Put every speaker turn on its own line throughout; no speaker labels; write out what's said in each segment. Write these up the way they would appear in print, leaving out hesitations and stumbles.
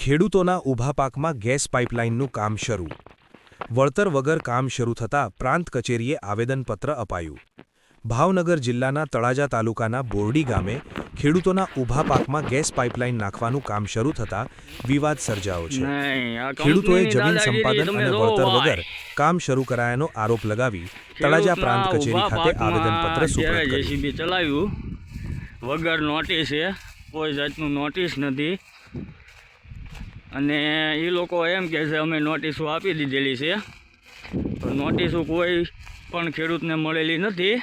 ખેડૂતોના ઊભા પાકમાં ગેસ પાઇપલાઇનનું કામ શરૂ. વળતર વગર કામ શરૂ થતાં પ્રાંત કચેરીએ આવેદનપત્ર અપાયું. ભાવનગર જિલ્લાના તળાજા તાલુકાના બોરડી ગામે ખેડૂતોના ઊભા પાકમાં ગેસ પાઇપલાઇન નાખવાનું કામ શરૂ થતાં વિવાદ સર્જાયો છે. ખેડૂતોએ જમીન સંપાદન અને વળતર વગર કામ શરૂ કરાયાનો આરોપ લગાવી તળાજા પ્રાંત કચેરી ખાતે આવેદનપત્ર સુપ્રત કર્યું.
ચલાવ્યું વગર નોટિસે, કોઈ જાતનું નોટિસ નથી, અને એ લોકો એમ કહે છે અમે નોટિસો આપી દીધેલી છે, તો નોટિસો કોઈ પણ ખેડૂતને મળેલી નથી.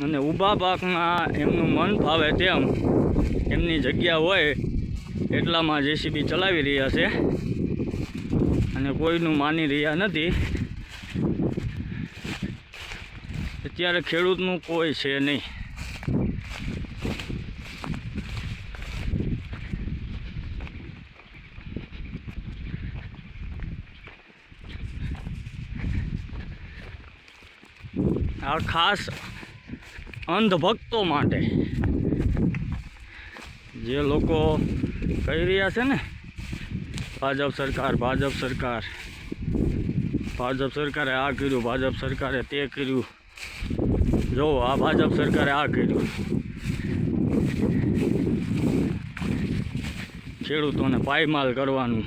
અને ઊભા પાકમાં એમનું મન ફાવે તેમ એમની જગ્યા હોય એટલામાં જેસીબી ચલાવી રહ્યા છે અને કોઈનું માની રહ્યા નથી. અત્યારે ખેડૂતનું કોઈ છે નહીં. આ ખાસ અંધભક્તો માટે, જે લોકો કહી રહ્યા છે ને ભાજપ સરકાર, ભાજપ સરકાર, ભાજપ સરકારે આ કર્યું, ભાજપ સરકારે તે કર્યું, જો આ ભાજપ સરકારે આ કર્યું. ખેડૂતોને પાયમાલ કરવાનું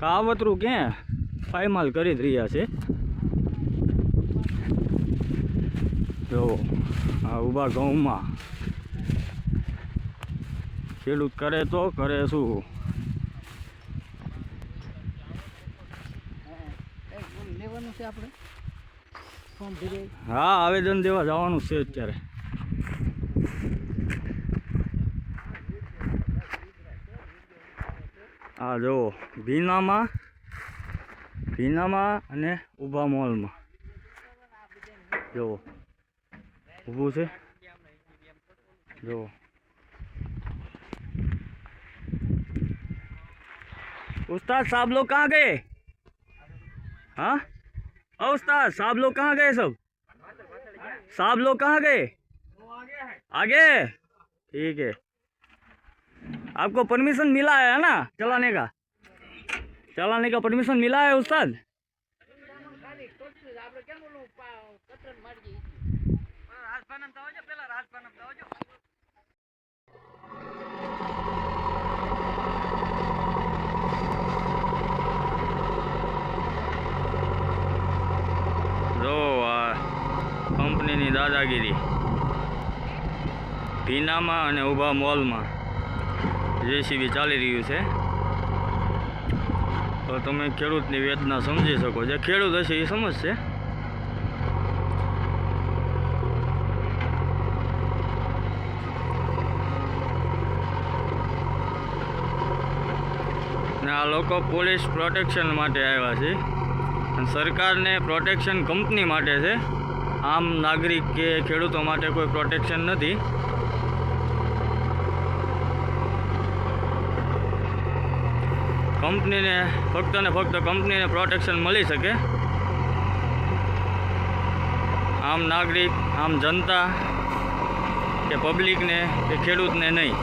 કાવતરું ક્યાં પાયમાલ કરી જ રહ્યા છે. જો આ ઊભા ઘઉંમાં ખેડૂત કરે તો કરે શું? હા, આવેદન દેવા જવાનું છે અત્યારે. આ જો ભીનામાં અને ઊભા મોલમાં જો ઊભું છે. જો उस्ताद साहब लोग कहाँ गए? हाँ उस्ताद साहब लोग कहाँ गए? सब साहब लोग कहाँ गए? आगे ठीक है. आपको परमिशन मिला है ना चलाने का परमिशन मिला है उस्ताद? કંપનીની દાદાગીરી ભીનામાં અને ઊભા મોલમાં જેસીબી ચાલી રહ્યું છે, તો તમે ખેડૂતની વેદના સમજી શકો. જે ખેડૂત હશે એ સમજશે. ને આ લોકો પોલીસ પ્રોટેક્શન માટે આવ્યા છે, અને સરકારને પ્રોટેક્શન કંપની માટે છે. આમ નાગરિક કે ખેડૂતો માટે કોઈ પ્રોટેક્શન નથી. કંપનીને ફક્ત ને ફક્ત કંપનીને પ્રોટેક્શન મળી શકે. આમ નાગરિક, આમ જનતા કે પબ્લિકને કે ખેડૂતને નહીં.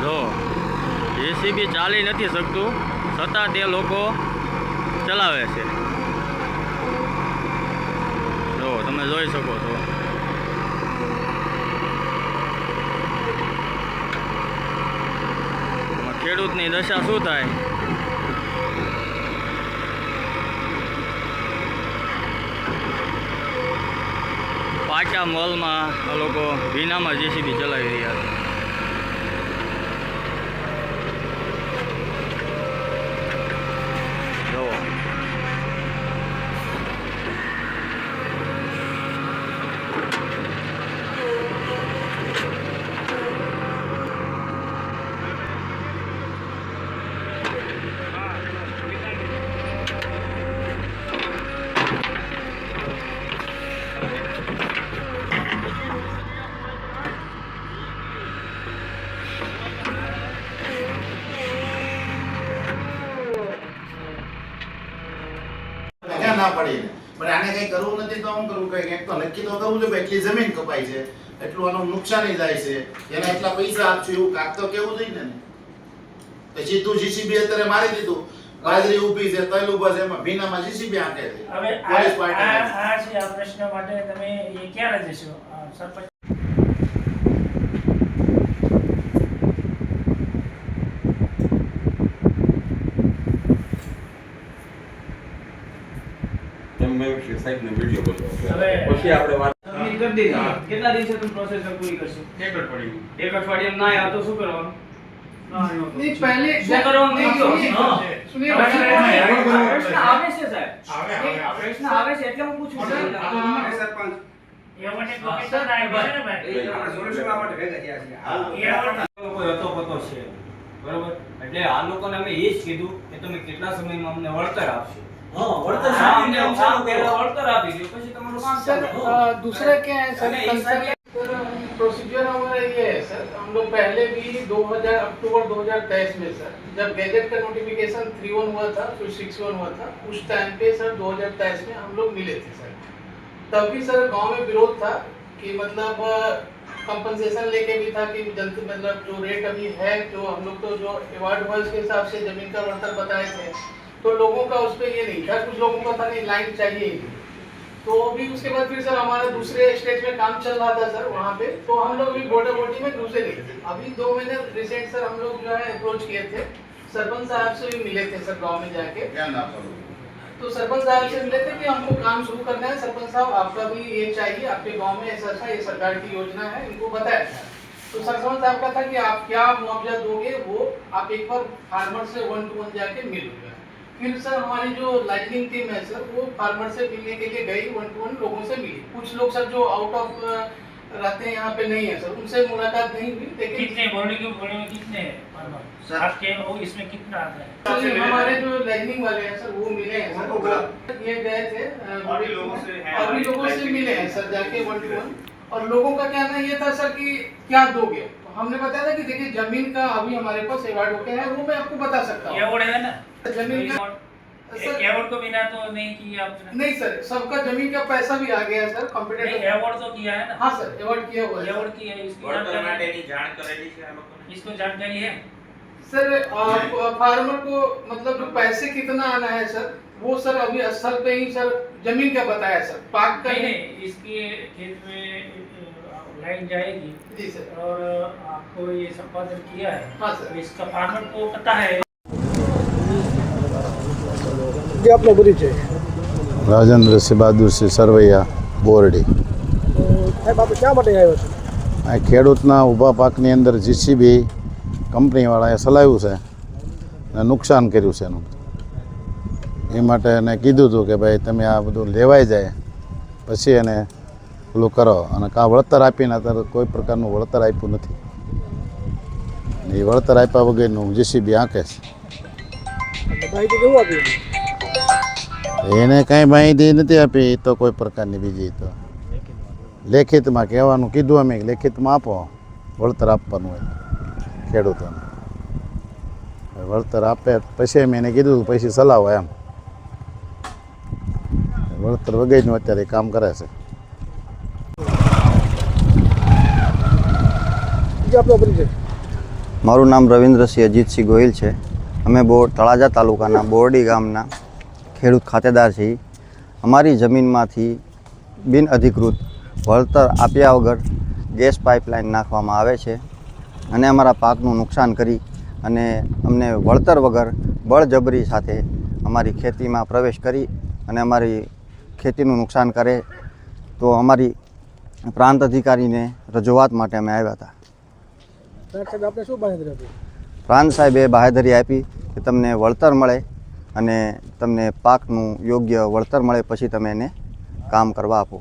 જો જેસીબી ચાલી નથી શકતું છતાં તે લોકો ચલાવે છે. જો તમે જોઈ શકો છો. ખેડૂતની દશા શું થાય? પાકા મોલમાં આ લોકો ભીનામાં જેસીબી ચલાવી રહ્યા છે.
ના પડી પણ આને કંઈ કરવું નથી તો શું કરવું? કંઈક તો નક્કી તો કરવું છે કે એટલી જમીન કપાઈ છે, એટલું આનું નુકસાની જાય છે, એના એટલા પૈસા આપશું એવું કાક તો કેવું જોઈએ ને. તો સીધું જીસીબી અત્યારે મારી દીધું, બાજરી ઊભી છે, તલ ઊભા છે, એમાં ભીનામાં જીસીબી આંકે છે.
હવે
પોલીસ પાર્ટી
આ પ્રશ્ન માટે તમે એ ક્યારે જશો સરપંચ?
પછી આપણે વાત
કરી દીધી. કેટલા દિવસે તમે પ્રોસેસ પૂરી કરશો? એક અઠવાડિયામાં ના આવ્યા તો શું કરવાનું? શું કરવાનું? પ્રશ્ન આવે છે સાહેબ, પ્રશ્ન આવે છે એટલે હું પૂછું છું. બરોબર, એટલે આ લોકોને અમે એ જ કીધું કે તમે કેટલા સમયમાં અમને વળતર આપશો. वळतर आपी दो પછી તમારું કામ
सर
ચાલે.
दूसरा क्या है सर,
नहीं, इसका
प्रोसीजर हमारा ये है सर, हम लोग पहले भी 2000 अक्टूबर 2023 में सर, जब गैजेट का नोटिफिकेशन 3-1 हुआ था, फिर 6-1 हुआ था, उस टाइम पे सर 2023 में हम लोग मिले थे सर. तभी सर गांव में विरोध था कि मतलब कंपनसेशन लेके भी था कि जल्द मतलब जो रेट अभी है, जो हम लोग तो जो अवार्ड हुआ उसके हिसाब से जमीन का वळतर बताए थे, तो लोगों का उस पर ये नहीं था, कुछ लोगों का था नहीं लाइन चाहिए ही. तो अभी उसके बाद फिर सर हमारा दूसरे स्टेज में काम चल रहा था सर वहाँ पे, तो हम लोग भी बॉर्डर बोटी में घुसे नहीं थे. अभी 2 महीने रिसेंट सर हम लोग जो है अप्रोच किए थे, सरपंच साहब से भी मिले थे सर गांव में जाके.
ધ્યાન આપવાનું.
तो सरपंच साहब से मिले थे कि हमको काम शुरू करना है, सरपंच साहब आपका भी ये चाहिए, आपके गांव में ऐसा ये सरकार की योजना है, इनको बताया था. तो सरपंच साहब का था कि आप क्या मुआवजा दोगे वो आप एक बार फार्मर से 1-to-1 जाके मिलोगे. फिर सर हमारी जो लाइटनिंग टीम है सर, वो फार्मर से मिलने के लिए गई, 1-to-1 लोगों से मिली. कुछ लोग सर जो आउट ऑफ रहते हैं यहाँ पे नहीं है सर, उनसे मुलाकात नहीं हुई. लेकिन
कितने बोर्ड में कितने हैं फार्मर? आपके वो इसमें कितना आता है?
सर हमारे जो लाइटनिंग वाले हैं सर वो मिले हैं सर, वो ये गए थे और भी लोगों से मिले हैं सर जाके 1-to-1. और लोगों का कहना ये था सर कि क्या दोगे. हमने बताया था कि देखिए जमीन का अभी हमारे पास अवार्ड होके है, वो मैं आपको बता सकता हूँ.
एवोर्ड है ना?
जमीन का
एक एवोर्ड को बिना तो नहीं किया आपने?
नहीं सर, सबका जमीन का पैसा भी आ गया है सर,
नहीं,
कॉम्पिटेटिव.
एवोर्ड तो किया है ना?
हाँ सर अवार्ड किया हुआ है.
एवोर्ड किया है, इसकी इसको जानकारी है?
सर फार्मर को मतलब जो पैसे कितना आना है सर, वो सर अभी स्थल पे ही सर जमीन का बताया सर, पाक का
नहीं, इसके खेत में लाइन जाएगी
जी सर.
और आपको ये संपादन किया है.
हाँ सर.
तो इसका फार्मर को पता है.
જે આપનો પરિચય
રાજેન્દ્રસિંહ બહાદુરસિંહ સરવૈયા બોરડી.
સાહેબ આપણે શા માટે આવ્યો છો?
આ ખેડૂતના ઊભા પાકની અંદર જીસીબી કંપનીવાળાએ ચલાવ્યું છે અને નુકસાન કર્યું છે એનું. એ માટે એને કીધું હતું કે ભાઈ તમે આ બધું લેવાઈ જાય પછી એને પેલું કરો, અને કાં વળતર આપીને અત્યારે કોઈ પ્રકારનું વળતર આપ્યું નથી. એ વળતર આપ્યા વગરનું જીસીબી આંકે છે.
માહિતી કેવું આપી?
એને કાંઈ માહિતી નથી આપી, એ તો કોઈ પ્રકારની બીજી તો લેખિતમાં કહેવાનું કીધું અમે, લેખિતમાં આપો, વળતર આપવાનું હોય ખેડૂતોને. વળતર આપે પછી અમે એને કીધું પછી ચલાવો એમ. વળતર વગરનું અત્યારે કામ કરે છે.
જે આપનો પરિચય?
મારું નામ રવિન્દ્રસિંહ અજીતસિંહ ગોહિલ છે. અમે તળાજા તાલુકાના બોરડી ગામના ખેડૂત ખાતેદાર છીએ. અમારી જમીનમાંથી બિનઅધિકૃત વળતર આપ્યા વગર ગેસ પાઇપલાઇન નાખવામાં આવે છે અને અમારા પાકનું નુકસાન કરી અને અમને વળતર વગર બળજબરી સાથે અમારી ખેતીમાં પ્રવેશ કરી અને અમારી ખેતીનું નુકસાન કરે. તો અમારી પ્રાંત અધિકારીને રજૂઆત માટે અમે આવ્યા હતા.
સાહેબ આપણે શું બાંહેધરી આપી?
પ્રાંત સાહેબે બાહેધરી આપી કે તમને વળતર મળે અને તમને પાકનું યોગ્ય વળતર મળે પછી તમે એને કામ કરવા આપો.